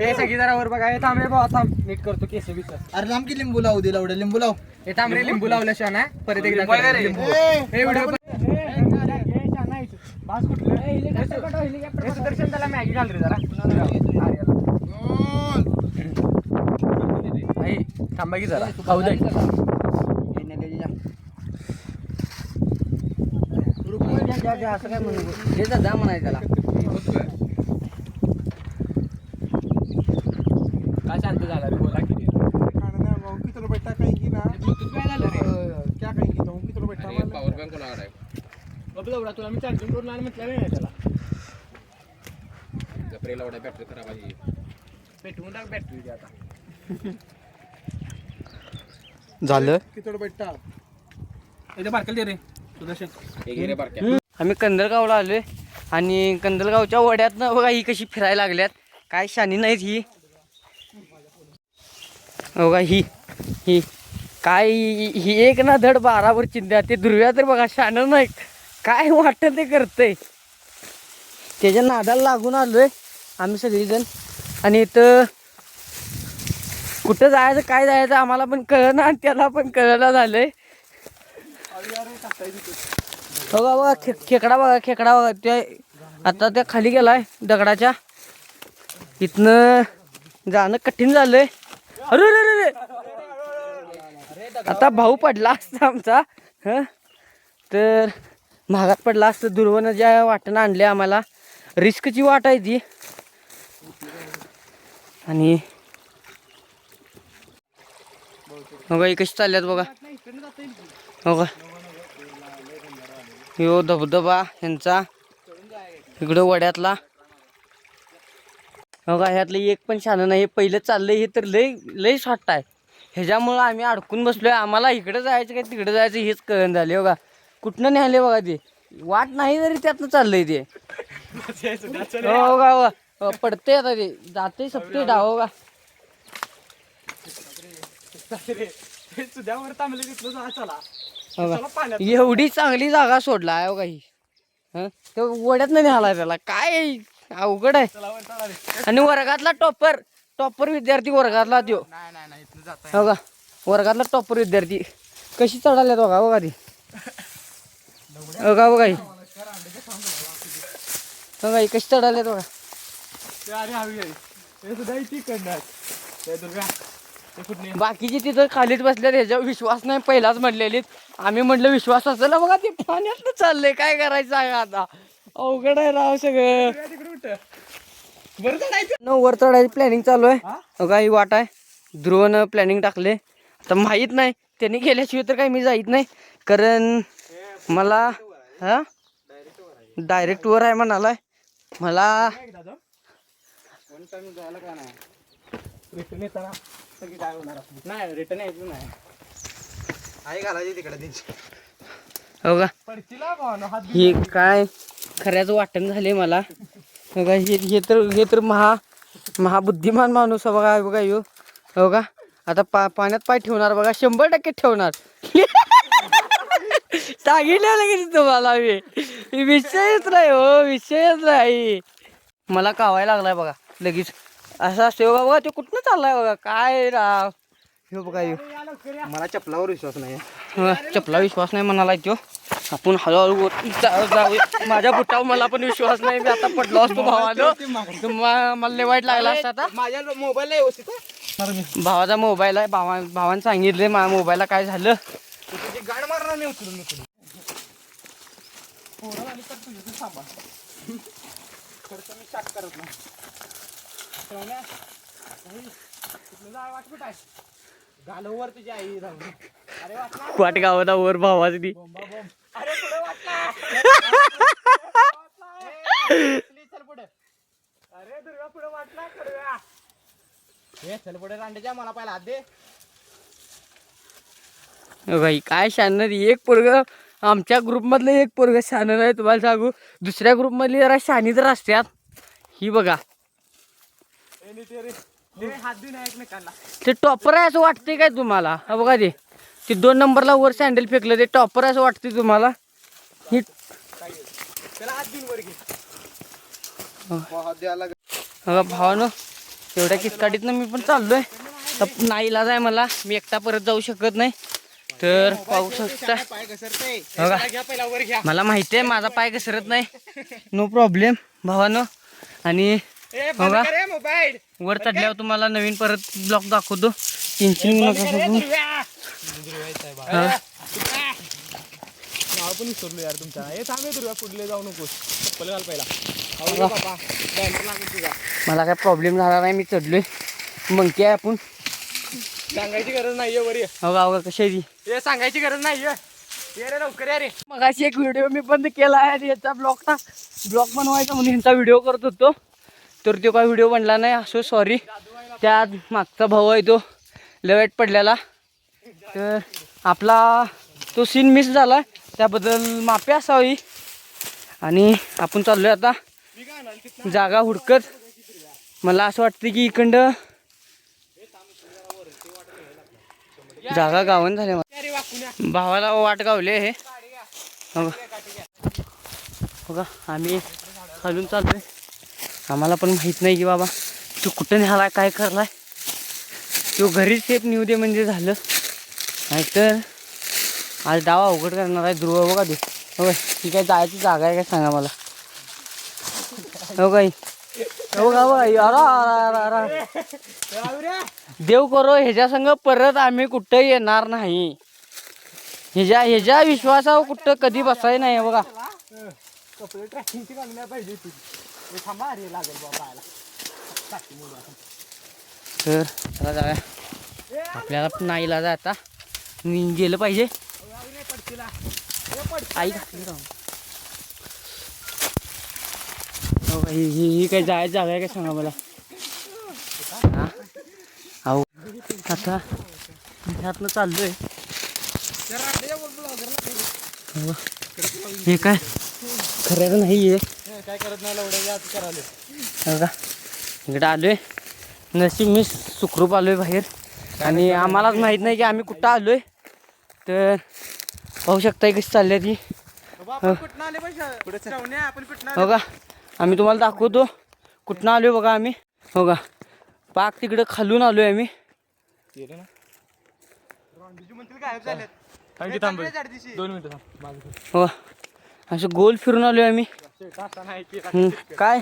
हे सगळी जरा वर बघा. हे थांब रे भावा, थांब नीट करतो केस बिस. अरे लांब की लिंबू लावू दे, लावडे लिंबू लाव. हे थांब रे, लिंबू लावल्याशिवाय ना परत एकदा लिंबू. हे व्हिडिओ बास कुठलं हे सुदर्शन, त्याला मॅगी घाल रे जरा. आई थांबा की जरा खाऊ दे. असं काय म्हणू हे जा म्हणाय त्याला. काय शांत झाला रे, बोला की किती रुपये टाकायची ना. ब्लूटूथ काय झालं रे? क्या काही किती रुपये टाका. पॉवर बँक कोणाकडे आहे? बाबा एवढा तुला मी चार्जिंग करून आणि म्हटलं नाही त्याला. जपरेला एवढा बॅटरी खराब आहे, पेटवून टाक बॅटरी आता. झालं. किती रुपये टाक. इथे बारकल दे रे सुदर्शन. आम्ही कंदलगावला आलोय आणि कंदलगावच्या वड्यातनं बघा ही कशी फिरायला लागल्यात. काय शानी नाहीत ही बघा. ही काय ही एक ना धड 12 चिंध्या. ते दुर्व्या तर बघा शान नाही, काय वाटतं ते करतंय. त्याच्या नादाला लागून आलोय आम्ही सगळीजण. आणि इथं कुठं जायचं काय जायचं आम्हाला पण कळना आणि त्याला पण कळना झालंय. बघा बघा खेकडा बघा, खेकडा बघा. त्या आता त्या खाली गेलाय दगडाच्या. इथनं जाणं कठीण झालंय. अरे रे रे, आता भाऊ पडला असता आमचा. तर महागात पडला असतं. दुर्वनं ज्या वाटेनं आणले आम्हाला, रिस्कची वाट आहे ती. आणि बघा ही कशी चालल्यात बघा. बघा यो धबधबा ह्यांचा इकडं वड्यातला. बघा ह्यातलं एक पण शान नाही. हे पहिलं चाललंय, हे तर लय शॉर्ट आहे. ह्याच्यामुळं आम्ही अडकून बसलोय. आम्हाला इकडं जायचं काय तिकडं जायचं हेच कळण झाले. बघा कुठनं न्यायले बघा. ते वाट नाही तरी त्यातनं चाललंय ते. हो का पडते आता ते जाते सपते डाव का. एवढी चांगली जागा सोडला आहे बघा ही. वड्यात नाही न्याला त्याला, काय अवघड आहे. आणि वर्गातला टॉपर विद्यार्थी वर्गातला त्यो. बघा वर्गातला टॉपर विद्यार्थी कशी चढाल्यात बघा. बघा ती बघा ही बघा ही कशी चढाल्यात बघा. बाकीची तिथं खालीच बसल्यात. ह्याच्यावर विश्वास नाही पहिलाच म्हणलेली. आम्ही म्हटलं विश्वास असेल. बघा ते पाण्यात चाललंय, काय करायचं आहे आता. अवघड आहे राव सगळं. वर चढायची प्लॅनिंग चालू आहे. बघा ही वाट आहे. ध्रुवनं प्लॅनिंग टाकले. आता माहीत नाही त्यांनी गेल्याशिवाय तर काही मी जाईत नाही. कारण मला डायरेक्ट वर आहे म्हणालाय. मला रिटर्न यायचं नाही. आई घालायची तिकडे त्यांची. हो हे काय खऱ्याच वाटण झाले मला. बघा हे तर महाबुद्धिमान माणूस बघा. बघा यो बघा आता पाण्यात पाय ठेवणार बघा. 100% ठेवणार. सांगितलं की तुम्हाला मी. विषयच नाही हो, विषयच नाही. मला कावायला लागलाय बघा लगेच. असं असते बघा. बघा ते कुठनं चाललाय बघा. काय राव हे बघा यो. मला चपलावर विश्वास नाही. चपला विश्वास नाही म्हणाला तो. आपण हळूहळू जाऊया. माझ्या बुटावर मला पण विश्वास नाही. मी आता पडलो असतो भावानं. मला लय वाईट लागला असता. आता माझ्या मोबाईलला व्यवस्थित भावाचा मोबाईल आहे. भावानं सांगितले माझ्या मोबाईलला काय झालं. गाड मारणार नाही उचलून. खर्च मी स्टार्ट करत नाही. घालवर तुझी आई राहून. अरे वाट गावाला वर भावाची ती. अरे पुढे वाटला. चल पुढे. अरे दुर्गा पुढे वाटला. हे चल पुढे रांडेच्या मला पाहिला हात दे. भाई काय शान. एक पोरग आमच्या ग्रुपमधलं एक पोरग शान नाही तुम्हाला सांगू. दुसऱ्या ग्रुपमधली जरा शानी तर असत्यात. ही बघा हात देऊन एकमेकांना. ते टॉपर आहे असं वाटते काय तुम्हाला. हा बघा ते 2 नंबरला वर सँडल फेकलं. ते टॉपर आहे असं वाटते तुम्हाला. ही त्याला हात देऊन वर घे. बघा भावानं तेवढ्या किचकाटीतनं मी पण चाललोय. तर नाही इलाज आहे मला, मी एकटा परत जाऊ शकत नाही. तर पाहू शकता पाय घसरते. बघा. घ्या पहिला वर घ्या. मला माहिती आहे माझा पाय घसरत नाही, नो प्रॉब्लेम भावानो. आणि ए बघा. बंद करे मोबाईल. वर चढल्यावर तुम्हाला नवीन परत ब्लॉक दाखवतो. टेन्शन नका करू. नाव पण विसरलो यार तुमच्या. हे थांबे दुर्गा पुढले जाऊ नकोस. चप्पल घाल पहिला. अहो बाबा बॅनर लागेल तुझा. मला काय प्रॉब्लेम झाला नाही, मी चढलोय. मंकी आहे आपण. सांगायची गरज नाहीये वरी. हो कशी आहे ती. हे सांगायची गरज नाहीये. ये रे लवकर या रे. मगाशी एक व्हिडिओ मी बंद केला आहे आणि याचा ब्लॉग बनवायचा म्हणून ह्यांचा व्हिडिओ करत होतो. तर तो काय व्हिडिओ बनला नाही, असो सॉरी. त्यात मागचा भाऊ आहे तो लवेट पडलेला, तर आपला तो सीन मिस झाला, त्याबद्दल माफी असावी. आणि आपण चाललोय आता जागा हुडकत. मला असं वाटतं की इकडं जागा गावन झाल्या. भावाला वाट गावले हे बघा. आम्ही खालून चाललोय. आम्हाला पण माहित नाही की बाबा तू कुठं न्यालाय, काय करलाय. तो घरीच सेफ नेऊ दे म्हणजे झालं, नाहीतर आज डाव अवघड करणार आहे. ध्रुव बघा ते. हो ही काय जायची जागा आहे काय सांगा मला. हो काही हो का बाई. देव करो ह्याच्या संग परत आम्ही कुठं येणार नाही. ह्याच्या विश्वासावर कुठं कधी बसाय नाही. बघा कपडे ट्रॅकिंगची घालण्या पाहिजे ती. थांबा अरे लागेल बाबा. तर चला जाऊया. आपल्याला पण नाही इलाज आहे आता, गेलं पाहिजे. आई घातली राहून. हो ही काही जायची जागा आहे काय सांगा मला. हा अहो आता ह्यातनं चाललोय. हे काय खरं नाही आहे. काय करत नाही लवड्या करायला. बघा इकडे आलोय. नशीब मी सुखरूप आलोय बाहेर, आणि आम्हालाच माहीत नाही की आम्ही कुठं आलोय. तर पाहू शकताय कशी चालली ती. कुठं आले पाहिजे आपण कुठं. बघा आम्ही तुम्हाला दाखवतो कुठनं आलोय. बघा आम्ही बघा पाक तिकडं खालून आलोय आम्ही. गायब झालेत. थांब की थांब 2 मिनिटं थांब. बघा असं गोल फिरून आलोय आम्ही. काय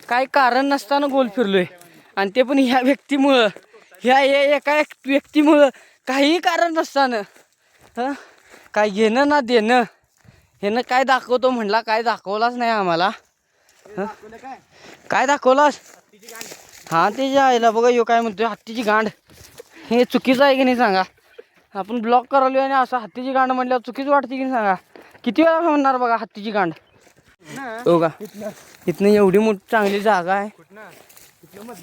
काय कारण नसताना गोल फिरलोय, आणि ते पण ह्या व्यक्तीमुळं, ह्या एका व्यक्तीमुळं. काही कारण नसताना काय घेणं ना देणं. ह्यानं काय दाखवतो म्हणला, काय दाखवलाच नाही आम्हाला. काय दाखवलास. हा ते जे आयला बघा यो काय म्हणतोय हत्तीची गांड. हे चुकीचं आहे की नाही सांगा. आपण ब्लॉक करालोय आणि असं हत्तीची गांड म्हणल्यावर चुकीच वाटते की नाही सांगा. किती वेळा म्हणणार बघा हत्तीची गांड. हो का इथनं एवढी मोठी चांगली जागा आहे.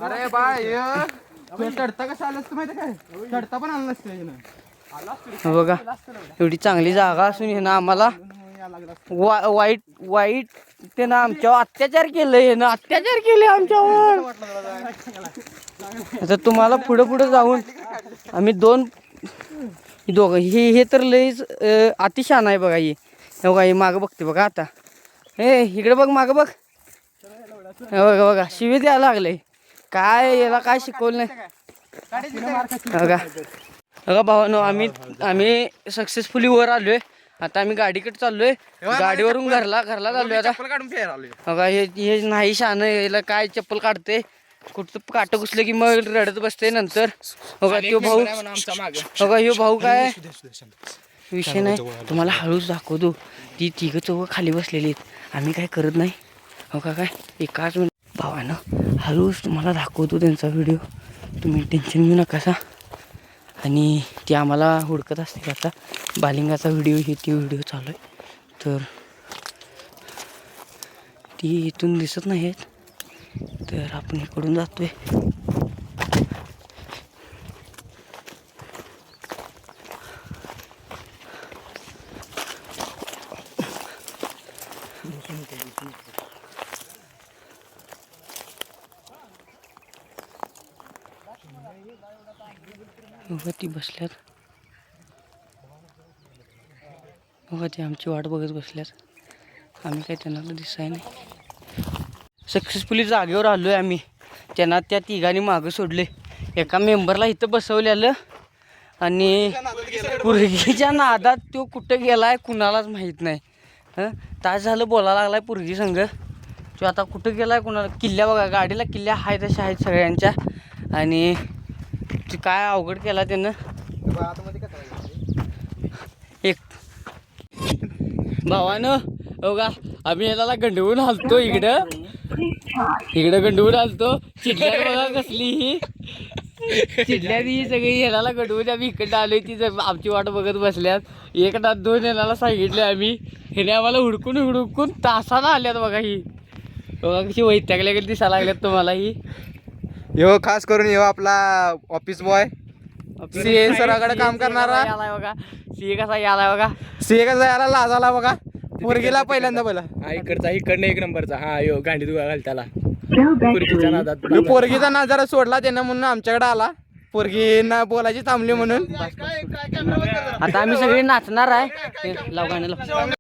अरे बाय चढता कसं आलं असतं माहिती काय. चढता पण आलं नसतं. बघा एवढी चांगली जागा असून हे ना आम्हाला वाईट ते ना आमच्यावर अत्याचार केलंय. हे ना अत्याचार केले आमच्यावर. आता तुम्हाला पुढे जाऊन आम्ही दोघं हे तर लईच अतिशान आहे बघा. ही बघा ही मागं बघते बघा. आता हे इकडे बघ मागं बघ. बघा बघा शिवी द्यायला लागले. काय याला काय शिकवलं नाही बघा. बघा भावानो आम्ही सक्सेसफुली वर आलोय. आता आम्ही गाडीकडे चाललोय. गाडीवरून घरला चाललोय आता. काढून फेर आलोय. बघा हे नाही शान. याला काय चप्पल काढते कुठं काट घुसले की मग रडत बसते नंतर. बघा तो भाऊ. बघा ह्यो भाऊ काय विषय नाही. तुम्हाला हळूच दाखवतो. ती तिघं चौघं खाली बसलेली आहेत. आम्ही काय करत नाही. हो का काय एकाच मिनिट भावानं हळूच तुम्हाला दाखवतो त्यांचा व्हिडिओ. तुम्ही टेन्शन घेऊ नका सा. आणि ती आम्हाला हुडकत असते. आता बालिंगाचा व्हिडिओ ती व्हिडिओ चालू आहे. तर ती इथून दिसत नाहीत. तर आपण इकडून जातोय. बघा ती बसल्यात. बघा ती आमची वाट बघत बसल्यात. आम्ही काय त्यांना दिसाय नाही. सक्सेसफुली जागेवर आलोय आम्ही. त्यांना त्या तिघांनी मागं सोडले. एका मेंबरला इथं बसवलेलं आणि पुरगीच्या नादात तो कुठं गेलाय कुणालाच माहीत नाही. तास झालं बोलायला लागलाय पुरगी संघ. तो आता कुठं गेलाय कुणाला. किल्ल्या बघा गाडीला किल्ल्या आहेत अशा आहेत सगळ्यांच्या. आणि ते काय अवघड केला त्यानं. एक भावानं बघा आम्ही याला गंडवून हलतो इकडं गंडवून हलतो. चिडल्यात बघा कसली ही चिडल्यात ही सगळी येणाला गंडवून आम्ही इकडं आलोय. ती आमची वाट बघत बसल्यात. एक ना दोन येणाला सांगितले आम्ही. हिने आम्हाला हुडकून तासाला आल्यात बघा. ही बघा कशी वैतागल्या गेली दिसायला लागल्यात तुम्हाला. ही यो खास करून यो आपला ऑफिस बॉय सीए सराकडे काम करणारा. आलाय बघा सीए कसा यालाय बघा. सीए कसा याला लाजाला बघा. पोरगीला पहिल्यांदा बोला इकडनं एक नंबरचा. हा यो गांडी दुगा घाल त्याला पुरगीच्या नादात. यो पोरगीचा नजारा सोडला त्यानं म्हणून आमच्याकडे आला. पोरगी ना बोलायची थांबली म्हणून. आता आम्ही सगळे नाचणार आहे. लाव गाणं लाव.